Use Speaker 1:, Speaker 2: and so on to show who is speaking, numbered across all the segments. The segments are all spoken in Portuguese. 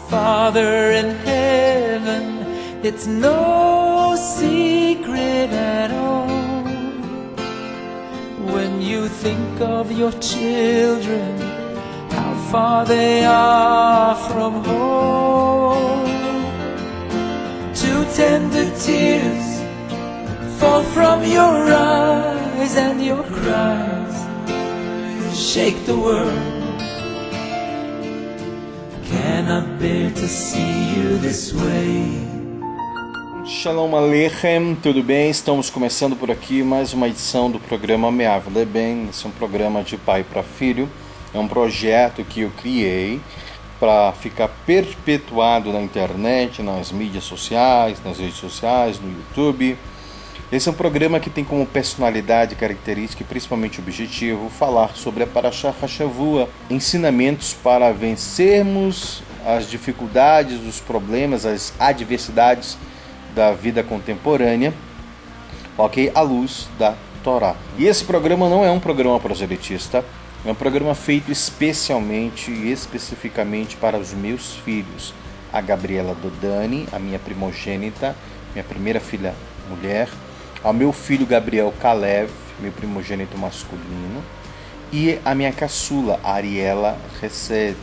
Speaker 1: Father in heaven, it's no secret at all. When you think of your children, how far they are from home. Two tender tears fall from your eyes, and your cries shake the world. Cannot bear to see you this way.
Speaker 2: Shalom Aleichem, tudo bem? Estamos começando por aqui mais uma edição do programa Me'av Leben. Esse é um programa de pai para filho. É um projeto que eu criei para ficar perpetuado na internet, nas mídias sociais, nas redes sociais, no YouTube. Esse é um programa que tem como personalidade, característica e principalmente objetivo falar sobre a Parashá Hashavua, ensinamentos para vencermos as dificuldades, os problemas, as adversidades da vida contemporânea, ok? À luz da Torá. E esse programa não é um programa proselitista, é um programa feito especialmente e especificamente para os meus filhos, a Gabriela Dodani, a minha primogênita, minha primeira filha mulher, ao meu filho Gabriel Kalev, meu primogênito masculino, e a minha caçula, Ariela Hesed.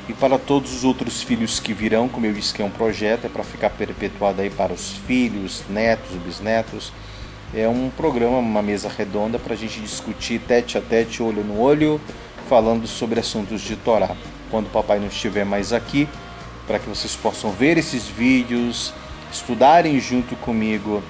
Speaker 2: E para todos os outros filhos que virão, como eu disse que é um projeto, é para ficar perpetuado aí para os filhos, netos, bisnetos. É um programa, uma mesa redonda para a gente discutir tete a tete, olho no olho, falando sobre assuntos de Torá. Quando o papai não estiver mais aqui, para que vocês possam ver esses vídeos, estudarem junto comigo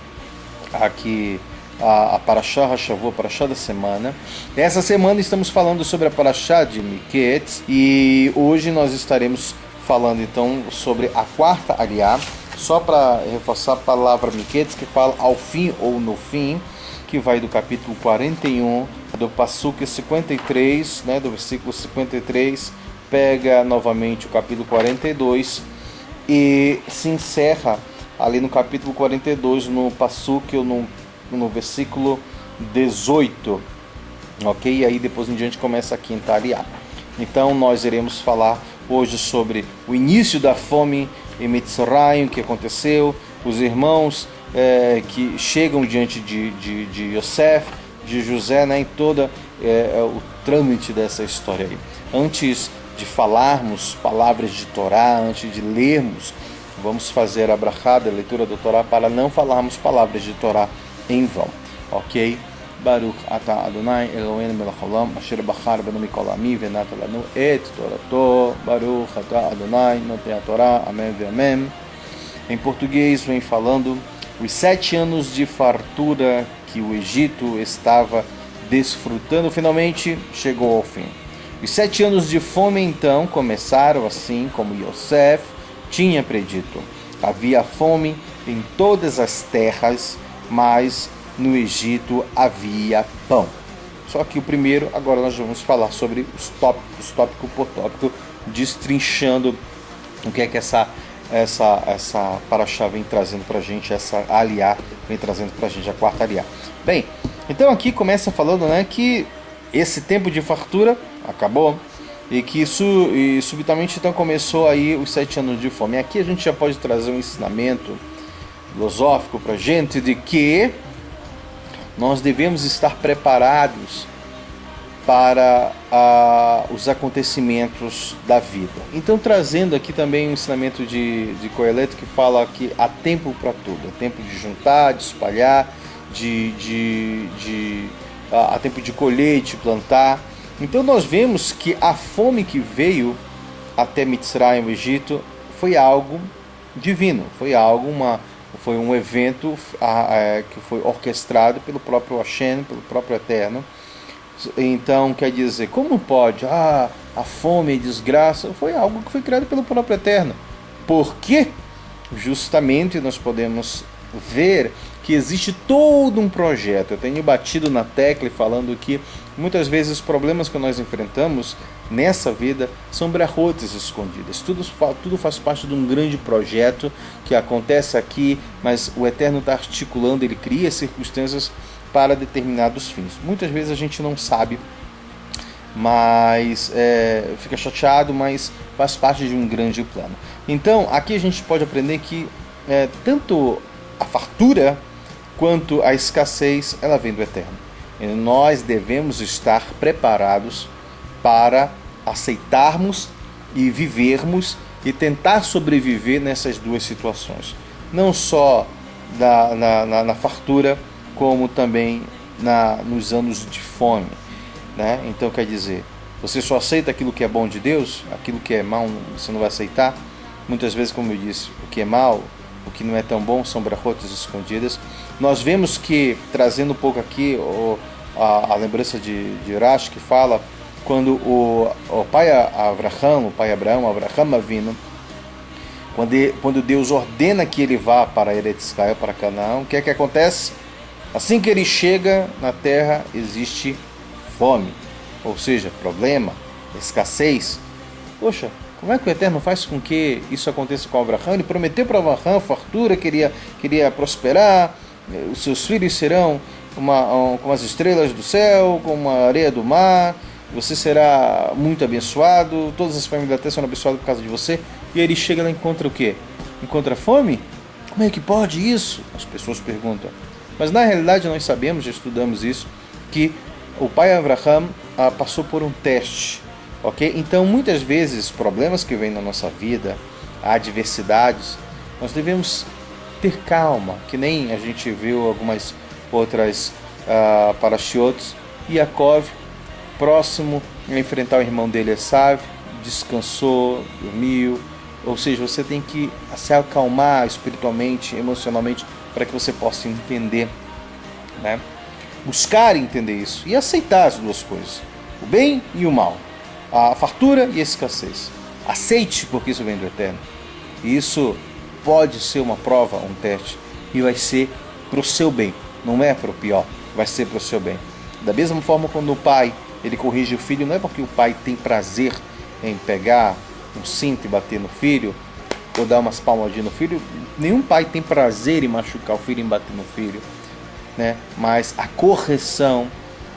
Speaker 2: aqui a Parashá Hashavua, a Parashá da semana. Essa semana estamos falando sobre a Parashá de Miketz e hoje nós estaremos falando então sobre a quarta aliá, só para reforçar a palavra Miketz, que fala ao fim ou no fim, que vai do capítulo 41, do Pasuk 53, né, do versículo 53, pega novamente o capítulo 42 e se encerra ali no capítulo 42, no Pasuk, ou no versículo 18, ok? E aí depois em diante começa a quinta aliá. Então nós iremos falar hoje sobre o início da fome em Mitzrayim, o que aconteceu, os irmãos que chegam diante de Yosef, de José, né, em toda o trâmite dessa história aí. Antes de falarmos palavras de Torá, antes de lermos, vamos fazer a brachá, a leitura do Torá, para não falarmos palavras de Torá em vão, ok? Baruch atah Adonai Eloheinu melech haolam asher bachar banu mikol ami venatan lanu et torato. Baruch atah Adonai notei a Torá. Amém ve amém. Em português vem falando os 7 anos de fartura que o Egito estava desfrutando finalmente chegou ao fim. Os 7 anos de fome então começaram assim como Yosef tinha predito. Havia fome em todas as terras, mas no Egito havia pão. Só que o primeiro, agora nós vamos falar sobre os tópicos, tópico por tópico, destrinchando o que é que essa Parashá vem trazendo para a gente, essa aliá vem trazendo para a gente, a quarta aliá. Bem, então aqui começa falando, né, que esse tempo de fartura acabou, e que subitamente então começou aí os 7 anos de fome. Aqui a gente já pode trazer um ensinamento filosófico para a gente de que nós devemos estar preparados para os acontecimentos da vida. Então trazendo aqui também um ensinamento de Kohelet que fala que há tempo para tudo. Há tempo de juntar, de espalhar, há tempo de colher, de plantar. Então nós vemos que a fome que veio até Mitzrayim, o Egito, foi algo divino, foi um evento que foi orquestrado pelo próprio Hashem, pelo próprio Eterno. Então quer dizer, como pode? A fome e desgraça foi algo que foi criado pelo próprio Eterno. Por quê? Justamente nós podemos ver que existe todo um projeto. Eu tenho batido na tecla e falando que muitas vezes os problemas que nós enfrentamos nessa vida são brachotes escondidas. Tudo faz parte de um grande projeto que acontece aqui, mas o Eterno está articulando, ele cria circunstâncias para determinados fins. Muitas vezes a gente não sabe mas fica chateado, mas faz parte de um grande plano. Então, aqui a gente pode aprender que tanto a fartura quanto a escassez, ela vem do Eterno. E nós devemos estar preparados para aceitarmos e vivermos e tentar sobreviver nessas duas situações. Não só na fartura, como também nos anos de fome, né? Então, quer dizer, você só aceita aquilo que é bom de Deus, aquilo que é mal você não vai aceitar. Muitas vezes, como eu disse, o que é mal, o que não é tão bom, são brachotas escondidas. Nós vemos que, trazendo um pouco aqui a lembrança de Rashi, que fala quando o pai Abraham Avinu, quando Deus ordena que ele vá para Eretz Israel, para Canaã, o que é que acontece? Assim que ele chega na terra, existe fome, ou seja, problema, escassez. Poxa, como é que o Eterno faz com que isso aconteça com Abraham? Ele prometeu para Abraham fartura, queria prosperar, os seus filhos serão como as estrelas do céu, como a areia do mar, você será muito abençoado, todas as famílias da terra serão abençoadas por causa de você. E aí ele chega lá e encontra o quê? Encontra fome? Como é que pode isso? As pessoas perguntam. Mas na realidade nós sabemos, já estudamos isso, que o pai Abraham passou por um teste. Ok? Então muitas vezes problemas que vêm na nossa vida, adversidades, nós devemos ter calma, que nem a gente viu algumas outras parashiotes. Yaakov, próximo a enfrentar o irmão dele Esav, descansou, dormiu. Ou seja, você tem que se acalmar espiritualmente, emocionalmente, para que você possa entender, né? Buscar entender isso e aceitar as duas coisas, o bem e o mal, a fartura e a escassez. Aceite, porque isso vem do Eterno. E isso pode ser uma prova, um teste, e vai ser para o seu bem, não é para o pior, vai ser para o seu bem. Da mesma forma, quando o pai ele corrige o filho, não é porque o pai tem prazer em pegar um cinto e bater no filho, ou dar umas palmadinhas no filho. Nenhum pai tem prazer em machucar o filho, em bater no filho, né? Mas a correção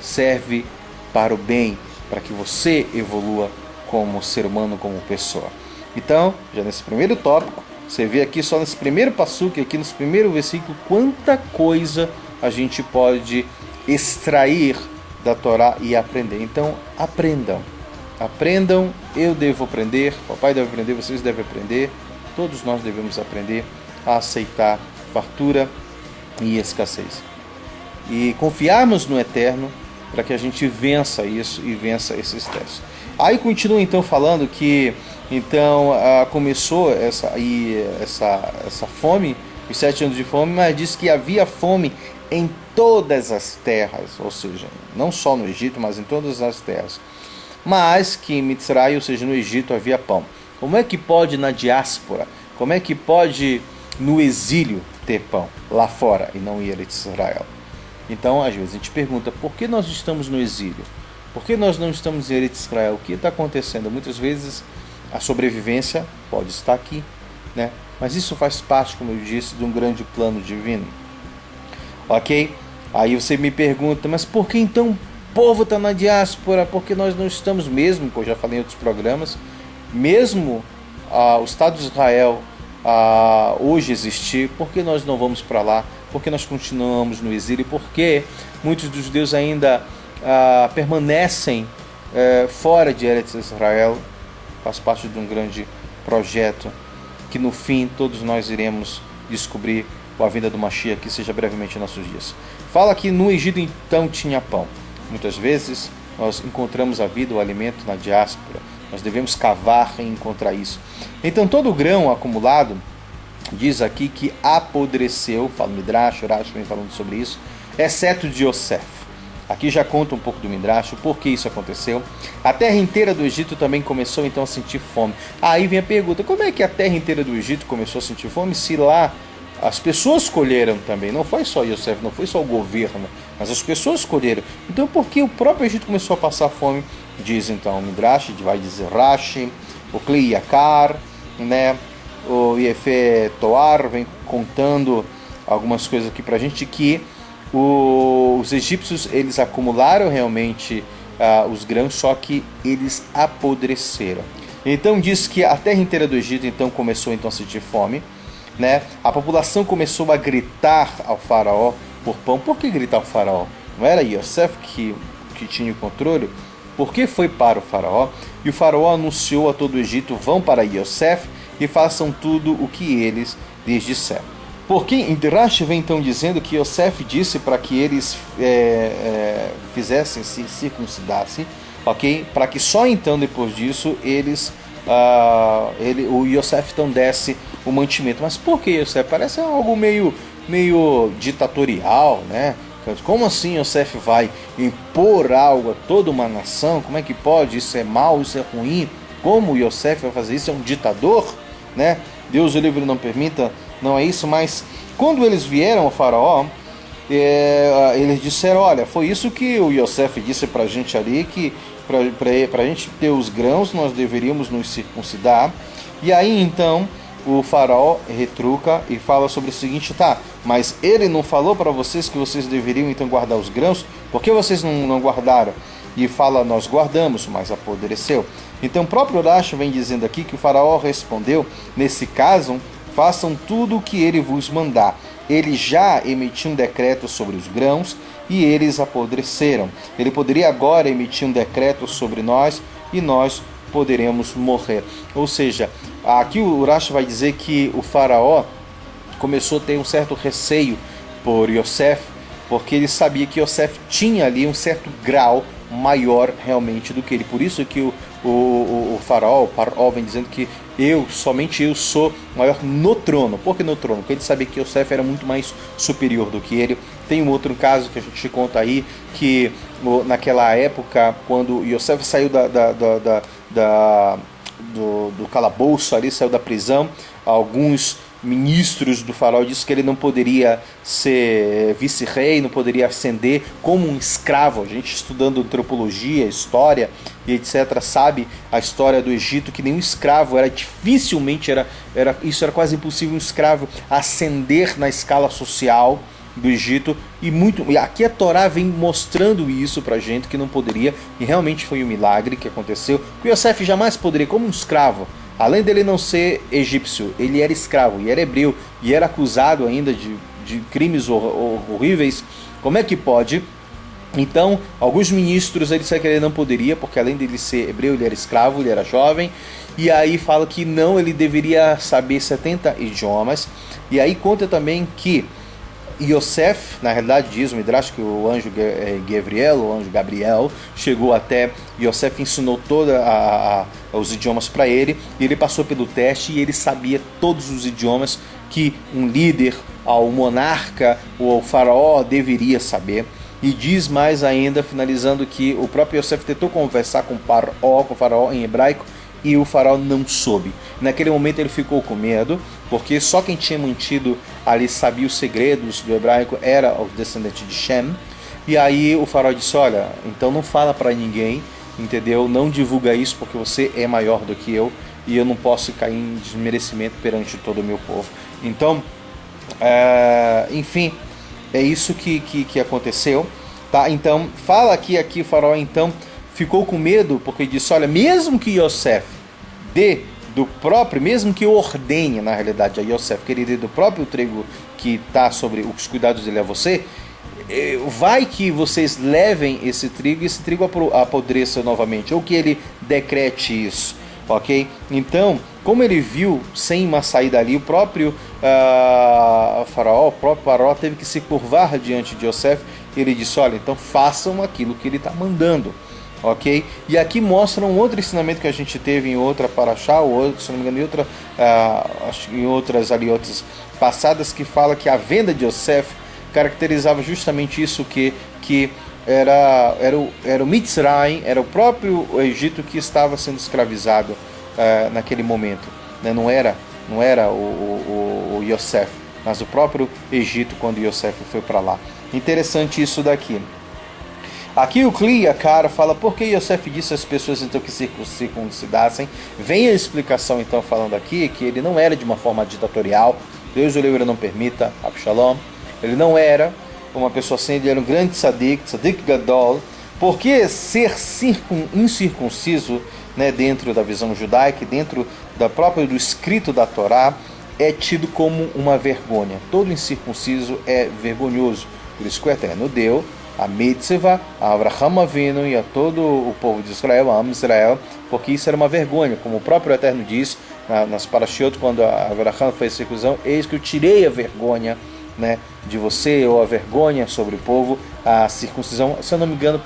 Speaker 2: serve para o bem, para que você evolua como ser humano, como pessoa. Então, já nesse primeiro tópico, você vê aqui só nesse primeiro passuque, aqui nesse primeiro versículo, quanta coisa a gente pode extrair da Torá e aprender. Então, aprendam, eu devo aprender, papai deve aprender, vocês devem aprender, todos nós devemos aprender a aceitar fartura e escassez. E confiarmos no Eterno para que a gente vença isso e vença esses testes. Aí continua então falando que então começou essa fome, os 7 anos de fome, mas diz que havia fome em todas as terras, ou seja, não só no Egito, mas em todas as terras. Mas que em Mitzray, ou seja, no Egito, havia pão. Como é que pode na diáspora, como é que pode no exílio ter pão lá fora e não em Eretz Israel? Então, às vezes a gente pergunta, por que nós estamos no exílio? Por que nós não estamos em Eretz Israel? O que está acontecendo? Muitas vezes a sobrevivência pode estar aqui, né? Mas isso faz parte, como eu disse, de um grande plano divino. Ok? Aí você me pergunta, mas por que então o povo está na diáspora? Por que nós não estamos mesmo, como eu já falei em outros programas, mesmo o Estado de Israel hoje existir, por que nós não vamos para lá? Por que nós continuamos no exílio? Por que muitos dos judeus ainda permanecem fora de Eretz Israel? Faz parte de um grande projeto que no fim todos nós iremos descobrir com a vinda do Mashiach, que seja brevemente em nossos dias. Fala que no Egito então tinha pão. Muitas vezes nós encontramos a vida, o alimento na diáspora. Nós devemos cavar e encontrar isso. Então todo o grão acumulado, diz aqui que apodreceu, fala o Midrash, Rashi vem falando sobre isso, exceto de Yosef. Aqui já conta um pouco do Midrash, o porquê isso aconteceu. A terra inteira do Egito também começou então a sentir fome. Aí vem a pergunta, como é que a terra inteira do Egito começou a sentir fome, se lá as pessoas colheram também? Não foi só Yosef, não foi só o governo, mas as pessoas colheram. Então por que o próprio Egito começou a passar fome? Diz então o Midrash, vai dizer Rashi, o Kli Yakar, né? O Yefe Toar vem contando algumas coisas aqui pra gente, que os egípcios eles acumularam realmente os grãos, só que eles apodreceram. Então diz que a terra inteira do Egito então começou então a sentir fome, né? A população começou a gritar ao faraó por pão. Por que gritar ao faraó? Não era Yosef que tinha o controle? Por que foi para o faraó? E o faraó anunciou a todo o Egito: vão para Yosef e façam tudo o que eles lhes disseram. Porque Rashi vem então dizendo que Yosef disse para que eles fizessem, se circuncidassem, ok? Para que só então depois disso o Yosef então desse o mantimento. Mas por que Yosef? Parece algo meio ditatorial, né? Como assim Yosef vai impor algo a toda uma nação? Como é que pode? Isso é mal, isso é ruim. Como Yosef vai fazer isso? É um ditador, né? Deus o livre não permita, não é isso. Mas quando eles vieram ao faraó, eles disseram: olha, foi isso que o Yosef disse pra gente ali, que pra gente ter os grãos nós deveríamos nos circuncidar. E aí então o faraó retruca e fala sobre o seguinte: tá, mas ele não falou para vocês que vocês deveriam então guardar os grãos? Por que vocês não guardaram? E fala: nós guardamos, mas apodreceu. Então o próprio Rashi vem dizendo aqui que o faraó respondeu: nesse caso, façam tudo o que ele vos mandar. Ele já emitiu um decreto sobre os grãos e eles apodreceram. Ele poderia agora emitir um decreto sobre nós e nós poderemos morrer. Ou seja, aqui o Rashi vai dizer que o faraó começou a ter um certo receio por Yosef, porque ele sabia que Yosef tinha ali um certo grau maior realmente do que ele. Por isso que o faraó vem dizendo que somente eu sou maior no trono. Por que no trono? Porque ele sabia que Yosef era muito mais superior do que ele. Tem um outro caso que a gente conta aí, que naquela época, quando Yosef saiu do calabouço ali, saiu da prisão, alguns ministros do faraó disseram que ele não poderia ser vice-rei, não poderia ascender como um escravo. A gente estudando antropologia, história e etc. sabe a história do Egito, que nenhum escravo isso era quase impossível, um escravo ascender na escala social do Egito, e aqui a Torá vem mostrando isso pra gente, que não poderia, e realmente foi um milagre que aconteceu, que Yosef jamais poderia, como um escravo, além dele não ser egípcio, ele era escravo, e era hebreu, e era acusado ainda de crimes horríveis. Como é que pode? Então, alguns ministros eles disseram que ele não poderia, porque além dele ser hebreu, ele era escravo, ele era jovem, e aí fala que não, ele deveria saber 70 idiomas, e aí conta também que Yosef, na realidade diz o Midrash que o anjo Gabriel, chegou até Yosef, ensinou todos os idiomas para ele, e ele passou pelo teste e ele sabia todos os idiomas que um líder, o monarca, o faraó deveria saber. E diz mais ainda, finalizando, que o próprio Yosef tentou conversar com o faraó em hebraico, e o faraó não soube. Naquele momento ele ficou com medo, porque só quem tinha mantido ali sabia os segredos do hebraico era o descendente de Shem. E aí o faraó disse: olha, então não fala para ninguém, entendeu? Não divulga isso, porque você é maior do que eu e eu não posso cair em desmerecimento perante todo o meu povo. Então, enfim, é isso que aconteceu, tá? Então fala aqui o faraó então ficou com medo, porque disse: olha, mesmo que Yosef dê do próprio, mesmo que eu ordene, na realidade, a Yosef, que ele dê do próprio trigo que está sobre os cuidados dele a você, vai que vocês levem esse trigo e esse trigo apodreça novamente, ou que ele decrete isso, ok? Então, como ele viu sem uma saída ali, o próprio faraó teve que se curvar diante de Yosef, e ele disse: olha, então façam aquilo que ele está mandando. Ok? E aqui mostra um outro ensinamento que a gente teve em outra paraxá, ou se não me engano, em outras passadas, que fala que a venda de Yosef caracterizava justamente isso, que era o Mitzrayim, era o próprio Egito que estava sendo escravizado naquele momento, né? Não era o Yosef, mas o próprio Egito quando Yosef foi para lá. Interessante isso daqui. Aqui o Kli, a cara, fala por que Yosef disse às pessoas então que se circuncidassem. Vem a explicação então falando aqui que ele não era de uma forma ditatorial, Deus o livre não permita, Abshalom. Ele não era uma pessoa assim, ele era um grande tzadik gadol, Porque ser incircunciso, né, dentro da visão judaica, dentro do escrito da Torá, é tido como uma vergonha. Todo incircunciso é vergonhoso. Por isso que o Eterno deu a mitzvah a Avraham Avinu e a todo o povo de Israel, a Am Israel, porque isso era uma vergonha. Como o próprio Eterno diz nas Parashiot, quando a Avraham fez a circuncisão: eis que eu tirei a vergonha, né, de você, ou a vergonha sobre o povo. A circuncisão, se eu não me engano,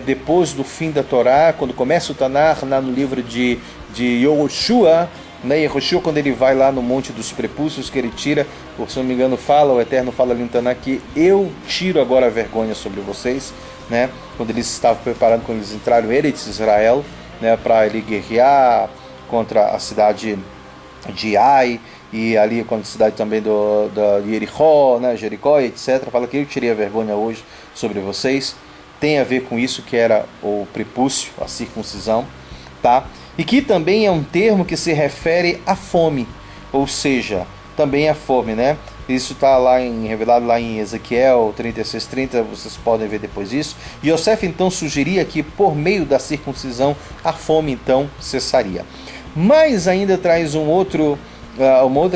Speaker 2: depois do fim da Torá, quando começa o Tanar, lá no livro de Yoshua, né, Yehoshua, quando ele vai lá no Monte dos Prepúcios, que ele tira, se não me engano, o Eterno fala ali no Tanar que eu tiro agora a vergonha sobre vocês, né, quando eles estavam preparando, quando eles entraram em Eretz Israel, né, para ele guerrear contra a cidade de Ai, e ali com a cidade também da Jericó, né, Jericó, etc. Fala que eu tirei a vergonha hoje sobre vocês. Tem a ver com isso que era o prepúcio, a circuncisão, tá? E que também é um termo que se refere à fome, ou seja, também a fome, né? Isso está revelado lá em Ezequiel 36:30, vocês podem ver depois isso. E Yosef então sugeria que por meio da circuncisão a fome então cessaria. Mas ainda traz uma outra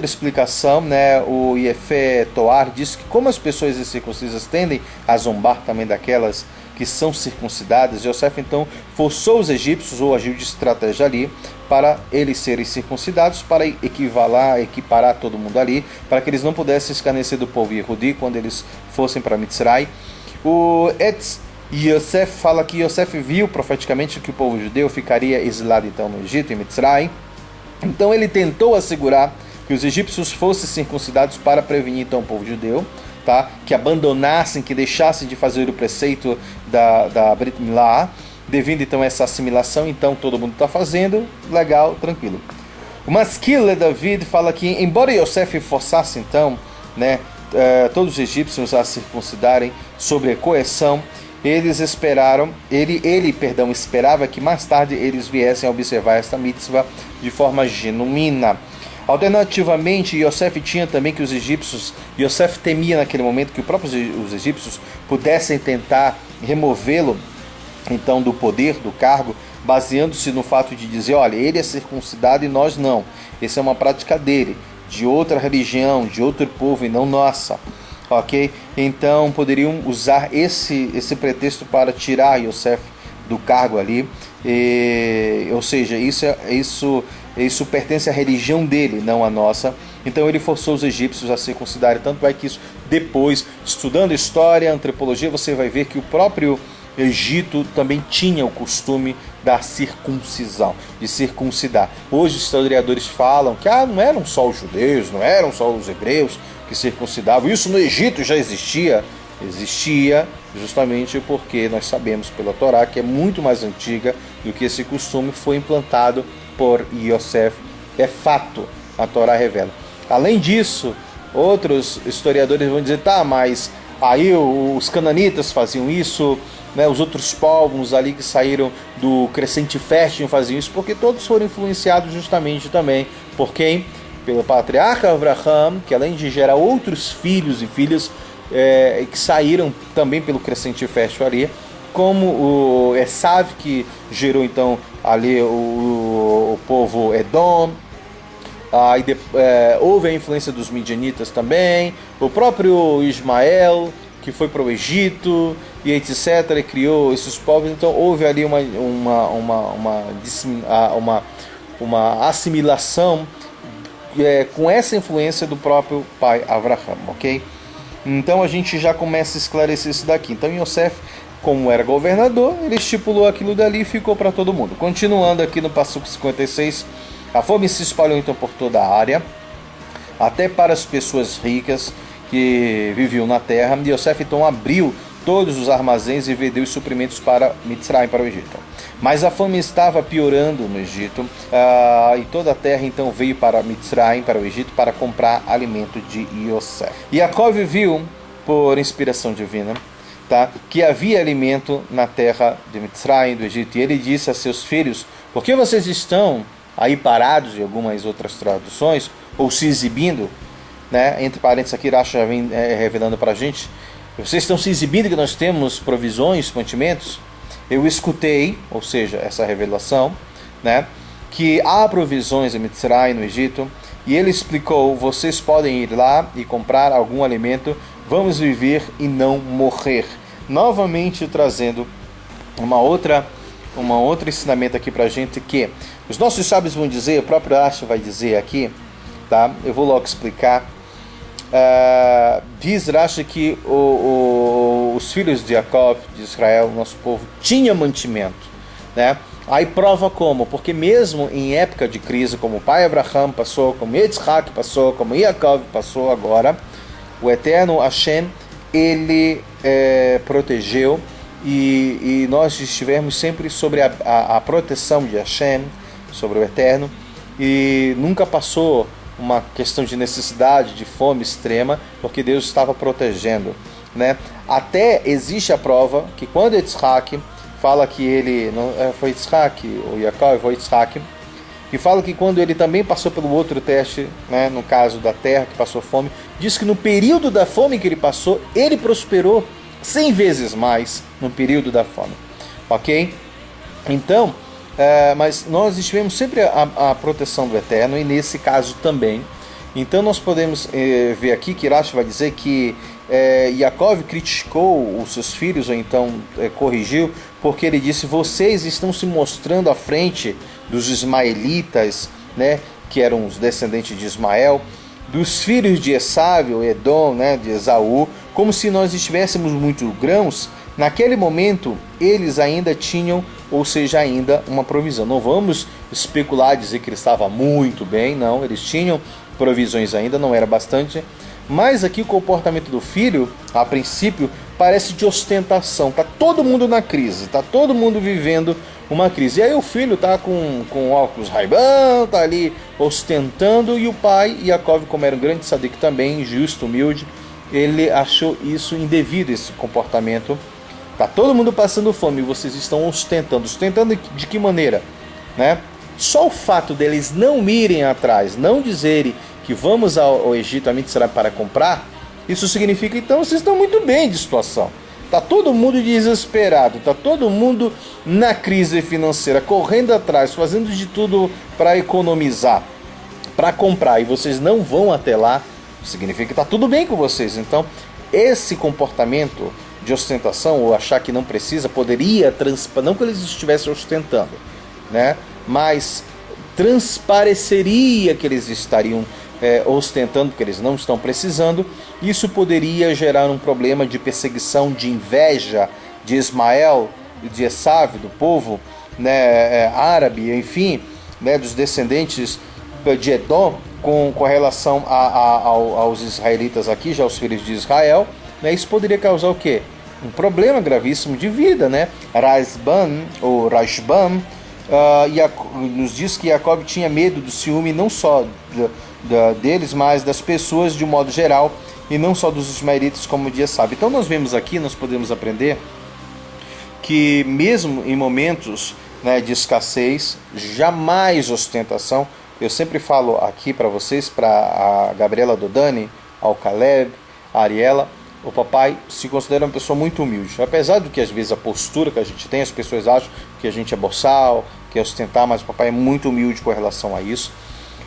Speaker 2: explicação, né? O Yefé Toar diz que como as pessoas incircuncisas tendem a zombar também daquelas que são circuncidadas, Yosef então forçou os egípcios, ou agiu de estratégia ali, para eles serem circuncidados, para equiparar todo mundo ali, para que eles não pudessem escarnecer do povo Yehudi quando eles fossem para Mitzray. O Yosef fala que Yosef viu profeticamente que o povo judeu ficaria exilado então no Egito, em Mitzray. Então ele tentou assegurar que os egípcios fossem circuncidados para prevenir então o povo judeu, tá? Que abandonassem, que deixassem de fazer o preceito da Brit Milá, devido então a essa assimilação. Então todo mundo está fazendo, legal, tranquilo. O Maskil David fala que embora Yosef forçasse então, né, todos os egípcios a circuncidarem sobre a coerção, esperava que mais tarde eles viessem a observar esta mitzvah de forma genuína. Alternativamente, Yosef tinha também que Yosef temia naquele momento que os egípcios pudessem tentar removê-lo então do poder, do cargo, baseando-se no fato de dizer: olha, ele é circuncidado e nós não. Essa é uma prática dele, de outra religião, de outro povo e não nossa. Ok? Então poderiam usar esse pretexto para tirar Yosef do cargo ali, ou seja, isso pertence à religião dele, não à nossa. Então ele forçou os egípcios a circuncidarem. Tanto é que isso, depois, estudando história, antropologia, você vai ver que o próprio Egito também tinha o costume da circuncisão, de circuncidar. Hoje os historiadores falam que não eram só os judeus, não eram só os hebreus que circuncidavam. Isso no Egito já existia. Existia justamente porque nós sabemos pela Torá que é muito mais antiga do que esse costume foi implantado por Yosef. É fato, a Torá revela. Além disso, outros historiadores vão dizer: tá, mas aí os cananitas faziam isso, né, os outros povos ali que saíram do Crescente Fértil faziam isso, porque todos foram influenciados justamente também por quem? Pelo patriarca Avraham, que além de gerar outros filhos e filhas que saíram também pelo Crescente Fértil ali, como o Esav, que gerou então ali o povo Edom. Houve a influência dos midianitas também, o próprio Ismael, que foi para o Egito e etc, e criou esses povos. Então houve ali uma assimilação com essa influência do próprio pai Avraham, ok? Então a gente já começa a esclarecer isso daqui. Então Yosef, como era governador, ele estipulou aquilo dali e ficou para todo mundo. Continuando aqui no Passuco 56, a fome se espalhou então por toda a área, até para as pessoas ricas que viviam na terra. Yosef então abriu todos os armazéns e vendeu os suprimentos para Mitzrayim, para o Egito. Mas a fome estava piorando no Egito, e toda a terra então veio para Mitzrayim, para o Egito, para comprar alimento de Yosef. Yaakov viu, por inspiração divina, tá, que havia alimento na terra de Mitzrayim, do Egito, e ele disse a seus filhos: por que vocês estão aí parados, em algumas outras traduções, ou se exibindo, né? Entre parênteses aqui, Rashi já vem revelando para a gente, Vocês estão se exibindo que nós temos provisões, mantimentos? Eu escutei, ou seja, essa revelação, né, que há provisões em Mitzray, no Egito, e ele explicou, vocês podem ir lá e comprar algum alimento, vamos viver e não morrer. Novamente trazendo uma outra ensinamento aqui pra gente, que os nossos sábios vão dizer, o próprio Rashi vai dizer aqui, tá? Eu vou logo explicar. Diz Rashi que os filhos de Jacob, de Israel, nosso povo, tinha mantimento, né? Aí prova como, porque mesmo em época de crise, como o pai Abraham passou, como Yitzhak passou, como Jacob passou agora, o eterno Hashem, ele protegeu, e nós estivemos sempre sobre a proteção de Hashem, sobre o eterno, e nunca passou uma questão de necessidade, de fome extrema, porque Deus estava protegendo, né? Até existe a prova que quando Yitzhak fala que ele, não foi Yitzhak, ou Jacob foi Yitzhak, que fala que quando ele também passou pelo outro teste, né, no caso da terra, que passou fome, diz que no período da fome que ele passou, ele prosperou 100 vezes mais no período da fome, ok? Então, mas nós tivemos sempre a proteção do Eterno, e nesse caso também. Então nós podemos ver aqui que Rashi vai dizer que Yaakov criticou os seus filhos, ou então corrigiu, porque ele disse, vocês estão se mostrando à frente dos ismaelitas, né, que eram os descendentes de Ismael, dos filhos de Esaú, Edom, né, de Esaú, como se nós estivéssemos muito grãos. Naquele momento, eles ainda tinham, ou seja, ainda uma provisão. Não vamos especular, dizer que ele estava muito bem, não, eles tinham provisões ainda, não era bastante. Mas aqui o comportamento do filho, a princípio, parece de ostentação. Está todo mundo na crise, está todo mundo vivendo uma crise. E aí o filho está com óculos Ray-Ban, está ali ostentando, e o pai, Yaakov, como era um grande tzadik também, justo, humilde, ele achou isso indevido, esse comportamento. Está todo mundo passando fome e vocês estão ostentando. Ostentando de que maneira? Né? Só o fato deles não irem atrás, não dizerem que vamos ao Egito, a Mitzrayim, para comprar, isso significa, então, vocês estão muito bem de situação. Está todo mundo desesperado, está todo mundo na crise financeira, correndo atrás, fazendo de tudo para economizar, para comprar, e vocês não vão até lá, significa que está tudo bem com vocês. Então, esse comportamento de ostentação, ou achar que não precisa, poderia não que eles estivessem ostentando, né? Mas transpareceria que eles estariam ostentando, porque eles não estão precisando. Isso poderia gerar um problema de perseguição, de inveja de Ismael, de Esaú, do povo, né, árabe, enfim, né, dos descendentes de Edom, com relação aos israelitas aqui, já os filhos de Israel, né? Isso poderia causar o quê? Um problema gravíssimo de vida, né? Rashban nos diz que Jacob tinha medo do ciúme, não só deles, mas das pessoas de um modo geral, e não só dos ismaelitas, como o dia sabe. Então nós vemos aqui, nós podemos aprender que mesmo em momentos, né, de escassez, jamais ostentação. Eu sempre falo aqui para vocês, para a Gabriela Dodani, ao Caleb, a Ariela, o papai se considera uma pessoa muito humilde. Apesar do que às vezes a postura que a gente tem, as pessoas acham que a gente é boçal, que é ostentar, mas o papai é muito humilde com relação a isso.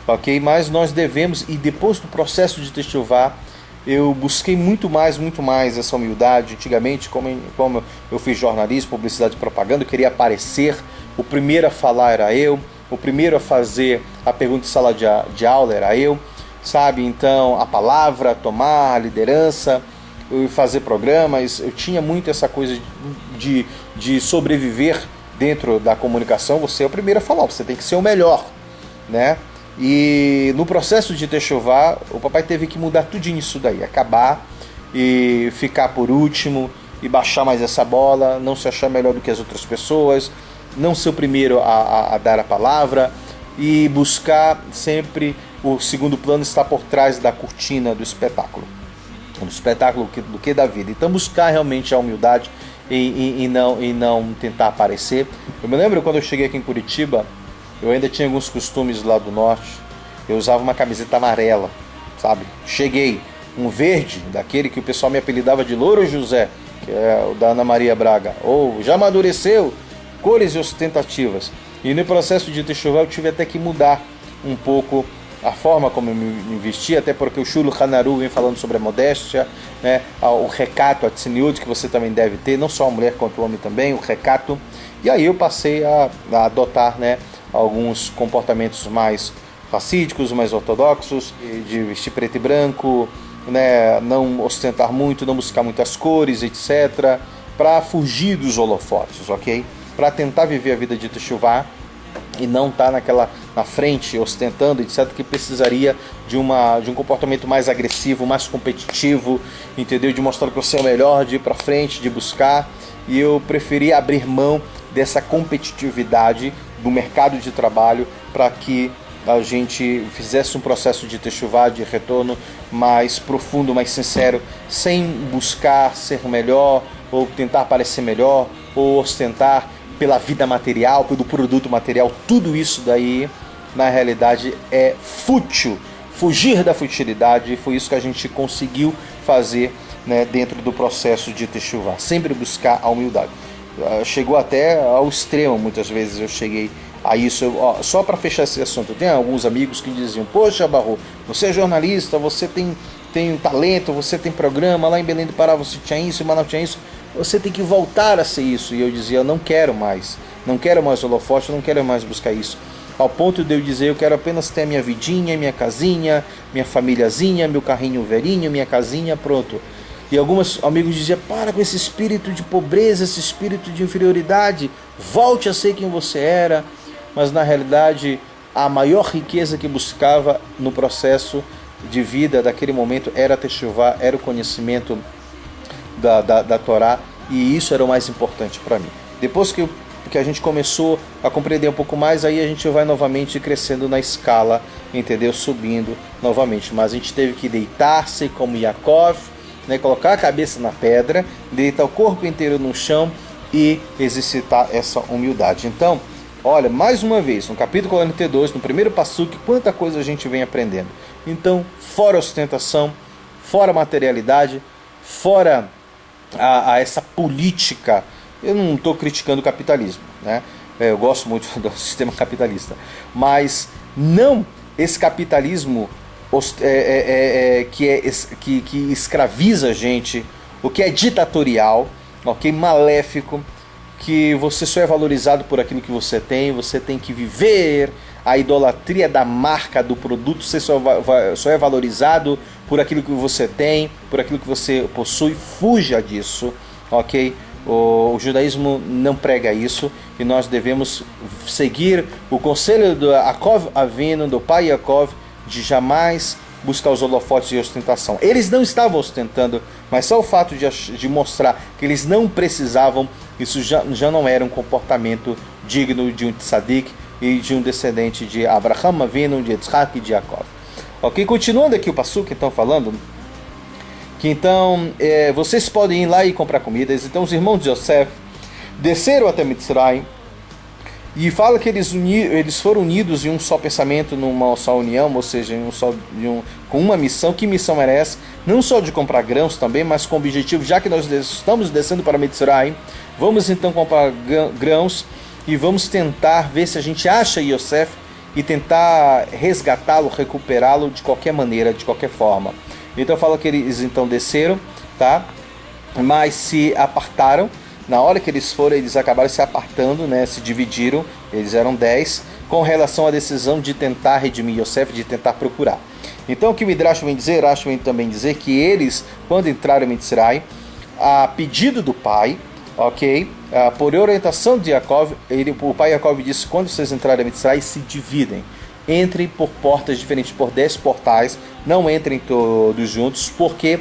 Speaker 2: Ok? Mas nós devemos, e depois do processo de Teshuvá, eu busquei muito mais essa humildade. Antigamente, como eu fiz jornalismo, publicidade e propaganda, eu queria aparecer, o primeiro a falar era eu, o primeiro a fazer a pergunta de sala de aula era eu, sabe? Então, a palavra, tomar a liderança, fazer programas, eu tinha muito essa coisa de sobreviver dentro da comunicação. Você é o primeiro a falar, você tem que ser o melhor, né? E no processo de Teshuvá, o papai teve que mudar tudinho isso daí, acabar e ficar por último, e baixar mais essa bola, não se achar melhor do que as outras pessoas, não ser o primeiro a dar a palavra, e buscar sempre o segundo plano, estar por trás da cortina do espetáculo do que da vida. Então buscar realmente a humildade e não tentar aparecer. Eu me lembro quando eu cheguei aqui em Curitiba, eu ainda tinha alguns costumes lá do norte. Eu usava uma camiseta amarela, sabe? Cheguei, um verde, daquele que o pessoal me apelidava de Louro José, que é o da Ana Maria Braga, ou já amadureceu, cores ostentativas. E no processo de Teshuvah eu tive até que mudar um pouco a forma como eu me vestia, até porque o Shulchan Aruch vem falando sobre a modéstia, né? O recato, a tzniut, que você também deve ter, não só a mulher quanto o homem também, o recato. E aí eu passei a adotar, né, alguns comportamentos mais racídicos, mais ortodoxos, de vestir preto e branco, né, não ostentar muito, não buscar muitas cores, etc., para fugir dos holofotes, ok? Para tentar viver a vida de Teshuvah e não estar na frente ostentando, etc., que precisaria de um comportamento mais agressivo, mais competitivo, entendeu? De mostrar que você é o melhor, de ir para frente, de buscar. E eu preferi abrir mão dessa competitividade do mercado de trabalho para que a gente fizesse um processo de Teshuvah, de retorno mais profundo, mais sincero, sem buscar ser melhor, ou tentar parecer melhor, ou ostentar pela vida material, pelo produto material. Tudo isso daí, na realidade, é fútil. Fugir da futilidade, foi isso que a gente conseguiu fazer, né, dentro do processo de Teshuvah. Sempre buscar a humildade. Chegou até ao extremo, muitas vezes eu cheguei a isso. Só para fechar esse assunto, tem alguns amigos que diziam: poxa, Barro, você é jornalista, você tem talento, você tem programa, lá em Belém do Pará você tinha isso, em Manaus tinha isso, você tem que voltar a ser isso. E eu dizia: eu não quero mais holofote, não quero mais buscar isso. Ao ponto de eu dizer: eu quero apenas ter a minha vidinha, minha casinha, minha famíliazinha, meu carrinho velhinho, minha casinha, pronto. E alguns amigos diziam: para com esse espírito de pobreza, esse espírito de inferioridade, volte a ser quem você era. Mas na realidade, a maior riqueza que buscava no processo de vida daquele momento era a Teshuvah, era o conhecimento da Torá, e isso era o mais importante para mim. Depois que a gente começou a compreender um pouco mais, aí a gente vai novamente crescendo na escala, entendeu? Subindo novamente. Mas a gente teve que deitar-se como Yaakov, né? Colocar a cabeça na pedra, deitar o corpo inteiro no chão e exercitar essa humildade. Então, olha, mais uma vez, no capítulo 42, no primeiro passuque, quanta coisa a gente vem aprendendo. Então, fora ostentação, fora materialidade, fora essa política. Eu não estou criticando o capitalismo, né? Eu gosto muito do sistema capitalista, mas não esse capitalismo que escraviza a gente, o que é ditatorial, ok, maléfico, que você só é valorizado por aquilo que você tem que viver a idolatria da marca, do produto, você só é valorizado por aquilo que você tem, por aquilo que você possui. Fuja disso, ok? O judaísmo não prega isso, e nós devemos seguir o conselho do Yaakov Avinu, do pai Yaakov, de jamais buscar os holofotes de ostentação. Eles não estavam ostentando, mas só o fato de mostrar que eles não precisavam, isso já não era um comportamento digno de um tzadik e de um descendente de Abraham Avinu, de Yitzhak e de Yaakov. Ok, continuando aqui o passuque, então, falando que então vocês podem ir lá e comprar comidas. Então os irmãos de Yosef desceram até Mitzrayim, e fala que eles foram unidos em um só pensamento, numa só união, ou seja, com uma missão. Que missão era essa? Não só de comprar grãos também, mas com o objetivo: já que nós estamos descendo para Mitzrayim, vamos então comprar grãos e vamos tentar ver se a gente acha Yosef e tentar resgatá-lo, recuperá-lo de qualquer maneira, de qualquer forma. Então fala que eles então desceram, tá? Mas se apartaram. Na hora que eles foram, eles acabaram se apartando, né? Se dividiram, eles eram 10, com relação à decisão de tentar redimir Yosef, de tentar procurar. Então o que o Midrash vem dizer? Rashi vem também dizer que eles, quando entraram em Mitzrayim, a pedido do pai, ok? Por orientação de Yaakov, o pai Yaakov disse: quando vocês entrarem em Mitzrayim, se dividem. Entrem por portas diferentes, por 10 portais, não entrem todos juntos, porque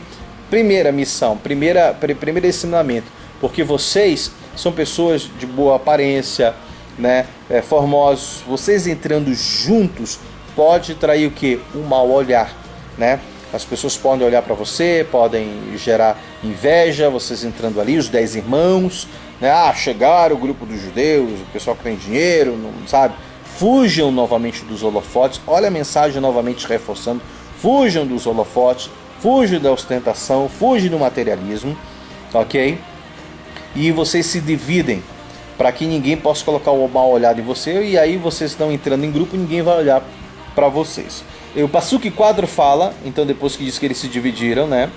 Speaker 2: primeira missão, primeiro ensinamento, porque vocês são pessoas de boa aparência, né, formosos. Vocês entrando juntos pode trair o quê? Um mau olhar, né? As pessoas podem olhar para você, podem gerar inveja, vocês entrando ali, os 10 irmãos, né? Chegaram o grupo dos judeus, o pessoal que tem dinheiro, não sabe? Fujam novamente dos holofotes. Olha a mensagem novamente reforçando: fujam dos holofotes, fuge da ostentação, fuge do materialismo, ok? E vocês se dividem para que ninguém possa colocar o mal olhado em você, e aí vocês estão entrando em grupo e ninguém vai olhar para vocês. O Passuque 4 fala, então depois que diz que eles se dividiram, né?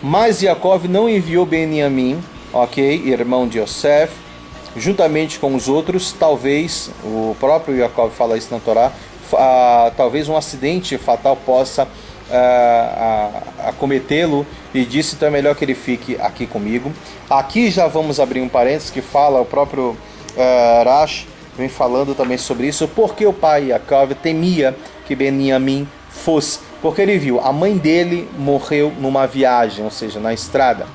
Speaker 2: Mas Yaakov não enviou Benjamim, ok, irmão de Yosef, juntamente com os outros. Talvez, o próprio Yaakov fala isso na Torá, talvez um acidente fatal possa acometê-lo, e disse, então é melhor que ele fique aqui comigo. Aqui já vamos abrir um parênteses que fala, o próprio Rashi vem falando também sobre isso, porque o pai Yaakov temia que Benjamim fosse, porque ele viu, a mãe dele morreu numa viagem, ou seja, na estrada.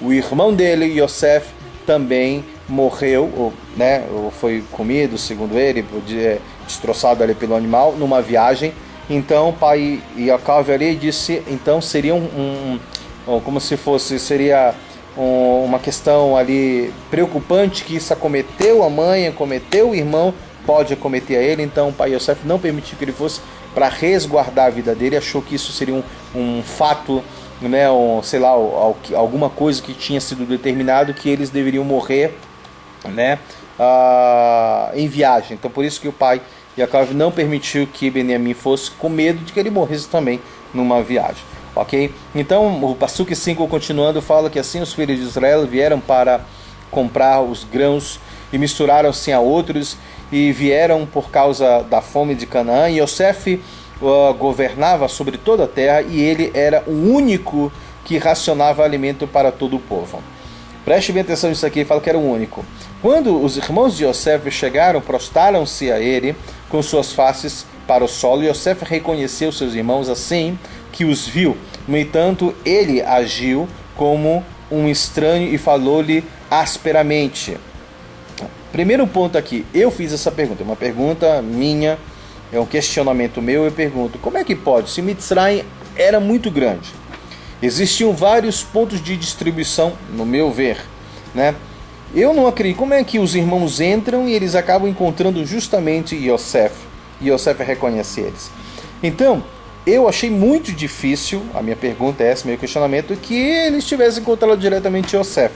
Speaker 2: O irmão dele, Yosef, também morreu, ou foi comido, segundo ele, destroçado ali pelo animal, numa viagem. Então o pai Yaakov ali disse, então seria como se fosse, seria uma questão ali preocupante, que isso acometeu a mãe, acometeu o irmão, pode acometer a ele. Então o pai Yosef não permitiu que ele fosse para resguardar a vida dele, achou que isso seria um fato, né, sei lá, alguma coisa que tinha sido determinado, que eles deveriam morrer, né, em viagem. Então por isso que o pai Yaakov não permitiu que Benjamim fosse, com medo de que ele morresse também numa viagem. Ok? Então o Passuque 5 continuando fala que assim os filhos de Israel vieram para comprar os grãos e misturaram-se a outros e vieram por causa da fome de Canaã. E Yosef governava sobre toda a terra, e ele era o único que racionava alimento para todo o povo. Preste bem atenção nisso aqui, ele fala que era o único. Quando os irmãos de Yosef chegaram, prostaram-se a ele com suas faces para o solo. Yosef reconheceu seus irmãos assim que os viu. No entanto, ele agiu como um estranho e falou-lhe asperamente. Primeiro ponto aqui, eu fiz essa pergunta, é uma pergunta minha, é um questionamento meu. Eu pergunto, como é que pode? Se Mitzrayim era muito grande, existiam vários pontos de distribuição, no meu ver, né? Eu não acredito. Como é que os irmãos entram e eles acabam encontrando justamente Yosef, e Yosef reconhece eles? Então, eu achei muito difícil, a minha pergunta é essa, meu questionamento, que eles tivessem encontrado diretamente Yosef,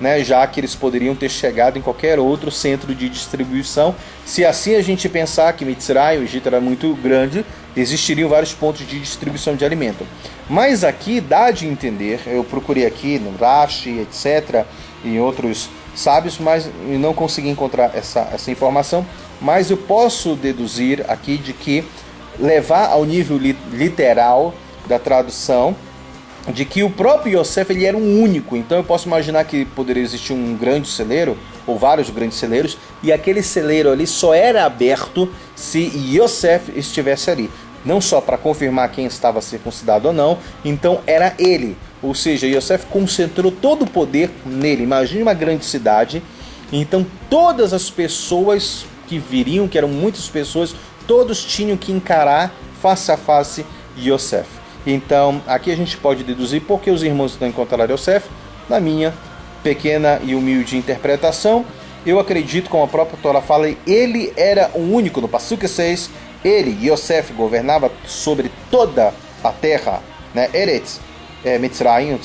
Speaker 2: né? Já que eles poderiam ter chegado em qualquer outro centro de distribuição. Se assim a gente pensar que Mitzrayim, o Egito, era muito grande, existiriam vários pontos de distribuição de alimento. Mas aqui dá de entender, eu procurei aqui no Rashi, etc., e outros sábios, mas não consegui encontrar essa informação, mas eu posso deduzir aqui de que levar ao nível literal da tradução, de que o próprio Yosef ele era um único. Então eu posso imaginar que poderia existir um grande celeiro, ou vários grandes celeiros, e aquele celeiro ali só era aberto se Yosef estivesse ali. Não só para confirmar quem estava circuncidado ou não, então era ele. Ou seja, Yosef concentrou todo o poder nele. Imagine uma grande cidade, então todas as pessoas que viriam, que eram muitas pessoas, todos tinham que encarar face a face Yosef. Então aqui a gente pode deduzir porque os irmãos não encontraram Yosef. Na minha pequena e humilde interpretação, eu acredito, como a própria Torá fala, ele era o único. No Passuque 6, ele, Yosef, governava sobre toda a terra, né? Eretz, Mitzrayim,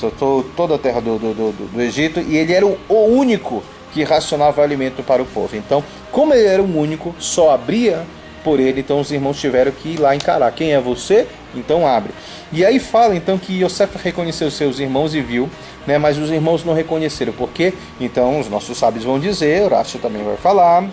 Speaker 2: toda a terra do Egito, e ele era o único que racionava alimento para o povo. Então, como ele era o único, só abria por ele, então os irmãos tiveram que ir lá encarar. Quem é você? Então abre. E aí fala então que Yosef reconheceu seus irmãos e viu, né? Mas os irmãos não reconheceram. Por quê? Então os nossos sábios vão dizer, o Rashi também vai falar,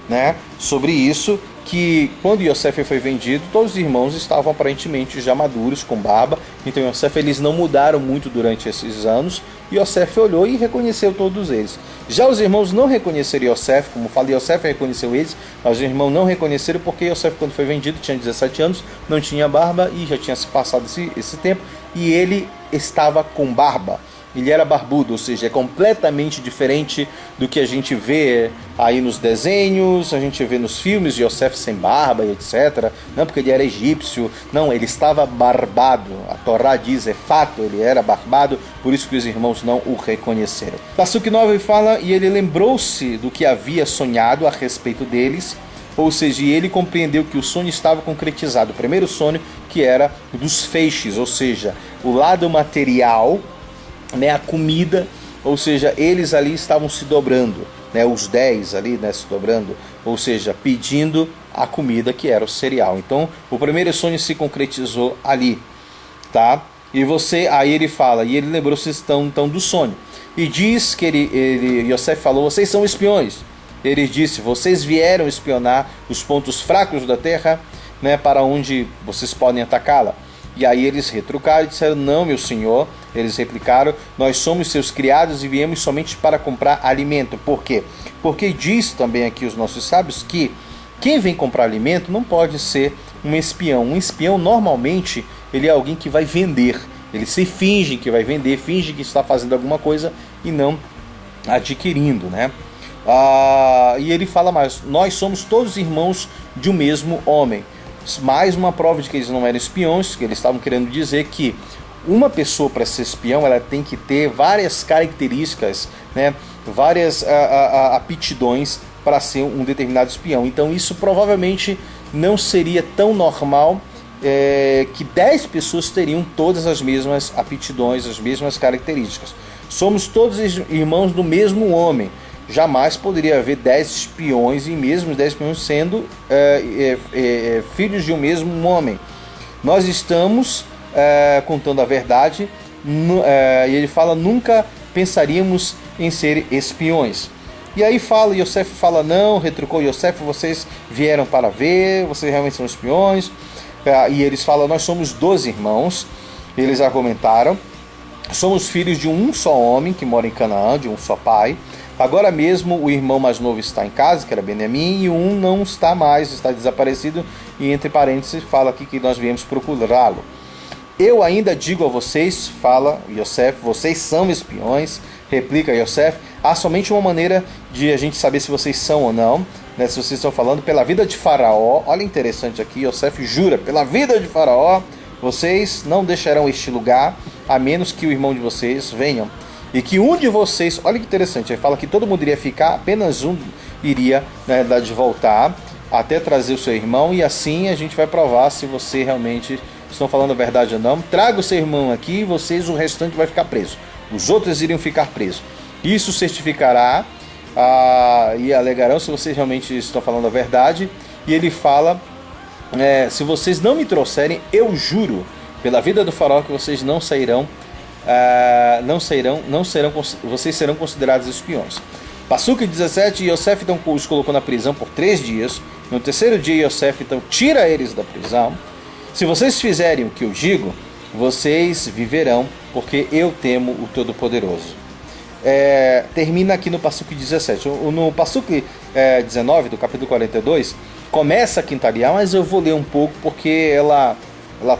Speaker 2: né, sobre isso, que quando Yosef foi vendido, todos os irmãos estavam aparentemente já maduros, com barba. Então Yosef, eles não mudaram muito durante esses anos. Yosef olhou e reconheceu todos eles. Já os irmãos não reconheceram Yosef, como falei, Yosef reconheceu eles, mas os irmãos não reconheceram porque Yosef, quando foi vendido, tinha 17 anos, não tinha barba e já tinha se passado esse tempo, e ele estava com barba. Ele era barbudo, ou seja, é completamente diferente do que a gente vê aí nos desenhos, a gente vê nos filmes de Yosef sem barba e etc. Não porque ele era egípcio, não, ele estava barbado. A Torá diz, é fato, ele era barbado, por isso que os irmãos não o reconheceram. Passuque 9 fala, e ele lembrou-se do que havia sonhado a respeito deles, ou seja, ele compreendeu que o sonho estava concretizado. O primeiro sonho que era dos feixes, ou seja, o lado material, né, a comida, ou seja, eles ali estavam se dobrando, né, os 10 ali, né, se dobrando, ou seja, pedindo a comida que era o cereal. Então, o primeiro sonho se concretizou ali, tá? E aí ele fala, e ele lembrou-se então do sonho. E diz que Yosef falou, vocês são espiões. Ele disse, vocês vieram espionar os pontos fracos da terra, né, para onde vocês podem atacá-la. E aí eles retrucaram e disseram, não, meu senhor. Eles replicaram, nós somos seus criados e viemos somente para comprar alimento. Por quê? Porque diz também aqui os nossos sábios que quem vem comprar alimento não pode ser um espião. Um espião, normalmente, ele é alguém que vai vender. Ele se finge que vai vender, finge que está fazendo alguma coisa e não adquirindo, né? E ele fala mais, nós somos todos irmãos de um mesmo homem. Mais uma prova de que eles não eram espiões, que eles estavam querendo dizer que uma pessoa, para ser espião, ela tem que ter várias características, né? Várias aptidões para ser um determinado espião. Então isso provavelmente não seria tão normal que 10 pessoas teriam todas as mesmas aptidões, as mesmas características. Somos todos irmãos do mesmo homem. Jamais poderia haver 10 espiões, e mesmo 10 espiões sendo filhos de um mesmo homem. Nós estamos contando a verdade, e ele fala, nunca pensaríamos em ser espiões. E aí Yosef fala, não, retrucou Yosef, vocês vieram para ver, vocês realmente são espiões. E eles falam, nós somos 12 irmãos. Eles argumentaram, somos filhos de um só homem que mora em Canaã, de um só pai. Agora mesmo o irmão mais novo está em casa, que era Benjamim, e um não está mais, está desaparecido. E entre parênteses fala aqui que nós viemos procurá-lo. Eu ainda digo a vocês, fala Yosef, vocês são espiões, replica Yosef. Há somente uma maneira de a gente saber se vocês são ou não, né? Se vocês estão falando pela vida de Faraó. Olha interessante aqui, Yosef jura, pela vida de Faraó, vocês não deixarão este lugar, a menos que o irmão de vocês venham. E que um de vocês, olha que interessante, ele fala que todo mundo iria ficar, apenas um iria, né, de voltar, até trazer o seu irmão, e assim a gente vai provar se você realmente estão falando a verdade ou não. Traga o seu irmão aqui, e vocês, o restante vai ficar preso. Os outros iriam ficar presos. Isso certificará e alegarão se vocês realmente estão falando a verdade. E ele fala, se vocês não me trouxerem, eu juro pela vida do faraó que vocês não sairão, vocês serão considerados espiões. Passuque 17, Yosef então os colocou na prisão por 3 dias. No terceiro dia Yosef então tira eles da prisão. Se vocês fizerem o que eu digo, vocês viverão, porque eu temo o Todo-Poderoso. Termina aqui no Passuque 17. No Passuque 19 do capítulo 42 começa a quintariar, mas eu vou ler um pouco porque ela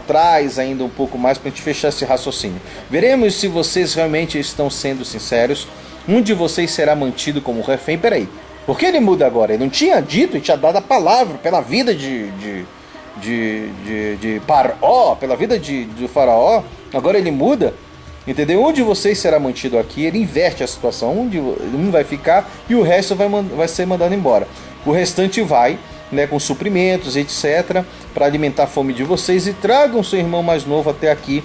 Speaker 2: traz ainda um pouco mais para a gente fechar esse raciocínio. Veremos se vocês realmente estão sendo sinceros. Um de vocês será mantido como refém. Peraí, por que ele muda agora? Ele não tinha dito e tinha dado a palavra pela vida de Paró, pela vida do faraó. Agora ele muda, entendeu? Um de vocês será mantido aqui. Ele inverte a situação. Um vai ficar e o resto vai ser mandado embora. O restante vai, né, com suprimentos, etc., para alimentar a fome de vocês, e tragam seu irmão mais novo até aqui,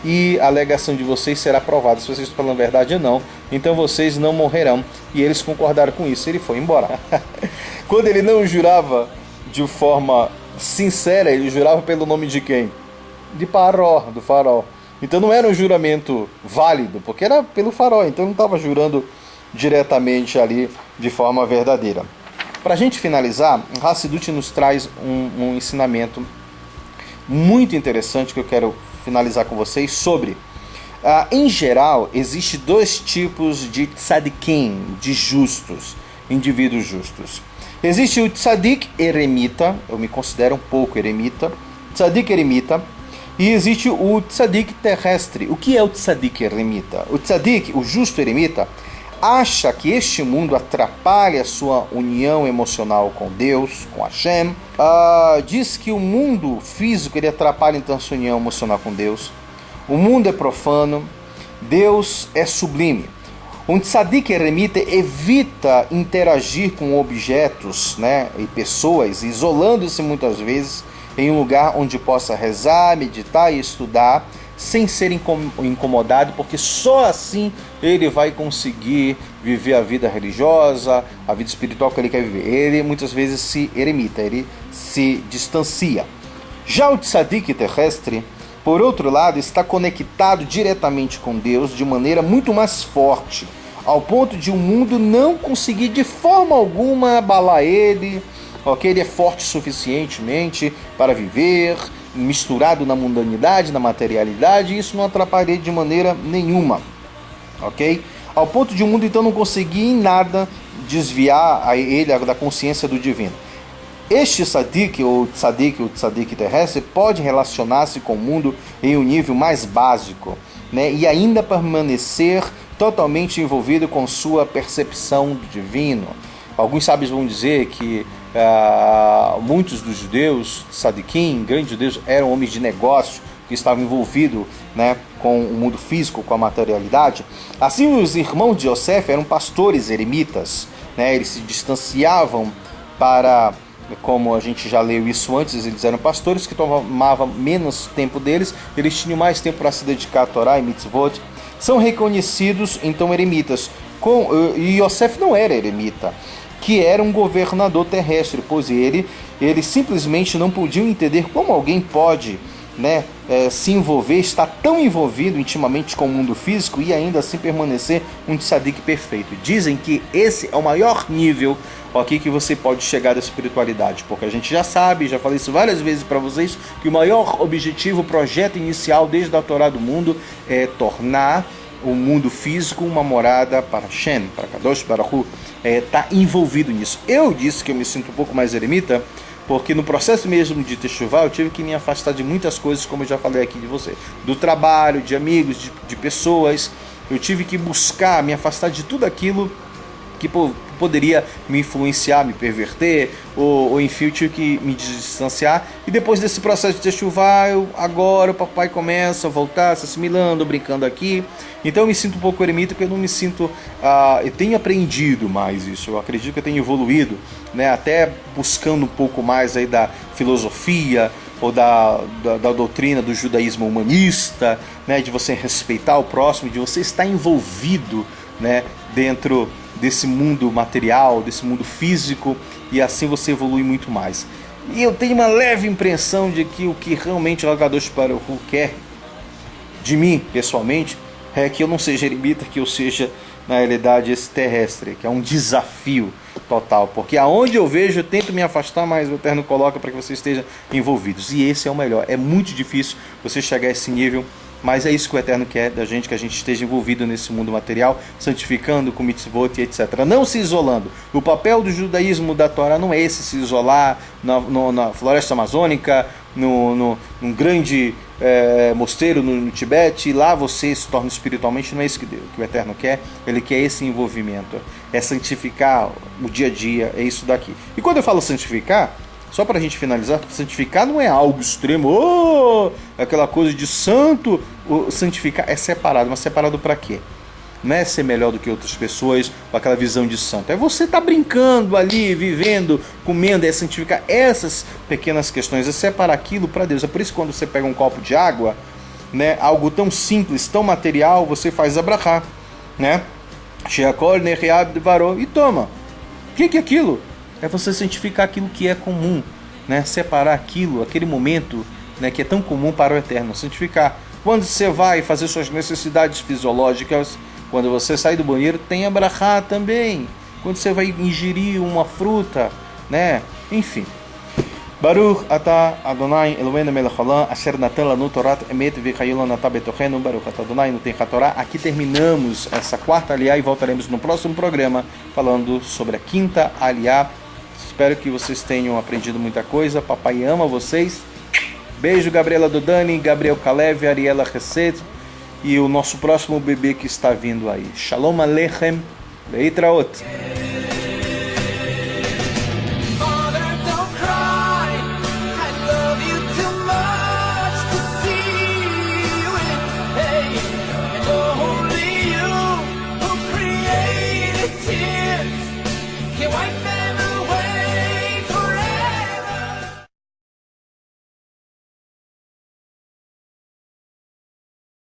Speaker 2: e a alegação de vocês será provada, se vocês estão falando a verdade ou não, então vocês não morrerão. E eles concordaram com isso, ele foi embora. Quando ele não jurava de forma sincera, ele jurava pelo nome de quem? De Paró, do faraó. Então não era um juramento válido, porque era pelo faraó, então não estava jurando diretamente ali de forma verdadeira. Para a gente finalizar, Hassidut nos traz um ensinamento muito interessante que eu quero finalizar com vocês sobre. Em geral, existe 2 tipos de tzadikim, de justos, indivíduos justos. Existe o tzadik eremita, eu me considero um pouco eremita, tzadik eremita, e existe o tzadik terrestre. O que é o tzadik eremita? O tzadik, o justo eremita, acha que este mundo atrapalha a sua união emocional com Deus, com Hashem. Diz que o mundo físico ele atrapalha então a sua união emocional com Deus. O mundo é profano, Deus é sublime. Um tzadik eremita evita interagir com objetos, né, e pessoas, isolando-se muitas vezes em um lugar onde possa rezar, meditar e estudar, sem ser incomodado, porque só assim ele vai conseguir viver a vida religiosa, a vida espiritual que ele quer viver. Ele muitas vezes se eremita, ele se distancia. Já o tzadik terrestre, por outro lado, está conectado diretamente com Deus de maneira muito mais forte, ao ponto de o mundo não conseguir de forma alguma abalar ele, ok? Ele é forte suficientemente para viver, misturado na mundanidade, na materialidade, e isso não atrapalha ele de maneira nenhuma, ok? Ao ponto de o mundo então não conseguir em nada desviar a ele da consciência do divino. Este tzadik, o tzadik terrestre, pode relacionar-se com o mundo em um nível mais básico, né, e ainda permanecer totalmente envolvido com sua percepção do divino. Alguns sábios vão dizer que muitos dos judeus, tzadikim, grandes judeus, eram homens de negócio, que estavam envolvidos, né, com o mundo físico, com a materialidade. Assim, os irmãos de Yosef eram pastores eremitas, né, eles se distanciavam para... Como a gente já leu isso antes, eles eram pastores que tomavam menos tempo deles, eles tinham mais tempo para se dedicar a Torá e mitzvot. São reconhecidos, então, eremitas. E Yosef não era eremita, que era um governador terrestre, pois ele simplesmente não podia entender como alguém pode, né, se envolver, estar tão envolvido intimamente com o mundo físico e ainda assim permanecer um tzadik perfeito. Dizem que esse é o maior nível, ok, que você pode chegar da espiritualidade, porque a gente já sabe, já falei isso várias vezes para vocês, que o maior objetivo, o projeto inicial desde a Torá do mundo é tornar o mundo físico uma morada para Shem, para Kadosh Baruch Hu, tá envolvido nisso. Eu disse que eu me sinto um pouco mais eremita, porque no processo mesmo de Teshuvah eu tive que me afastar de muitas coisas, como eu já falei aqui de você, do trabalho, de amigos, de pessoas. Eu tive que buscar me afastar de tudo aquilo que poderia me influenciar, me perverter, ou enfim, eu tive que me distanciar. E depois desse processo de Teshuvah, agora o papai começa a voltar, se assimilando, brincando aqui. Então eu me sinto um pouco eremita, porque eu não me sinto... eu tenho aprendido mais isso, eu acredito que eu tenho evoluído, né, até buscando um pouco mais aí da filosofia, ou da doutrina do judaísmo humanista, né, de você respeitar o próximo, de você estar envolvido, né, dentro desse mundo material, desse mundo físico, e assim você evolui muito mais. E eu tenho uma leve impressão de que o que realmente o Kadosh Baruch Hu quer de mim, pessoalmente, é que eu não seja eremita, que eu seja, na realidade, esse terrestre, que é um desafio total, porque aonde eu vejo, eu tento me afastar, mas o Eterno coloca para que você esteja envolvidos, e esse é o melhor. É muito difícil você chegar a esse nível, mas é isso que o Eterno quer da gente, que a gente esteja envolvido nesse mundo material, santificando com mitzvot e etc. Não se isolando. O papel do judaísmo, da Torá, não é esse, se isolar na floresta amazônica, num grande mosteiro no Tibete, e lá você se torna espiritualmente. Não é isso que o Eterno quer. Ele quer esse envolvimento, é santificar o dia a dia, é isso daqui. E quando eu falo santificar, só para a gente finalizar, santificar não é algo extremo, aquela coisa de santo. Santificar é separado, mas separado para quê? Não é ser melhor do que outras pessoas, com aquela visão de santo. É você estar brincando ali, vivendo, comendo, é santificar essas pequenas questões, é separar aquilo para Deus. É por isso que quando você pega um copo de água, né, algo tão simples, tão material, você faz abrahá, né? E toma. O que é aquilo? É você santificar aquilo que é comum, né? Separar aquele momento, né, que é tão comum para o Eterno, santificar. Quando você vai fazer suas necessidades fisiológicas, quando você sai do banheiro, tem abrahá também. Quando você vai ingerir uma fruta, né? Enfim. Baruch atah Adonai Eloheinu melech haolam asher natan lanu torat emet v'chayu lanu atah betochenu Baruch atah Adonai noten hatorá. Aqui terminamos essa quarta aliá e voltaremos no próximo programa falando sobre a quinta aliá. Espero que vocês tenham aprendido muita coisa. Papai ama vocês. Beijo, Gabriela Dodani, Gabriel Kalev, Ariela Hesed e o nosso próximo bebê que está vindo aí. Shalom Aleichem. Leitraot.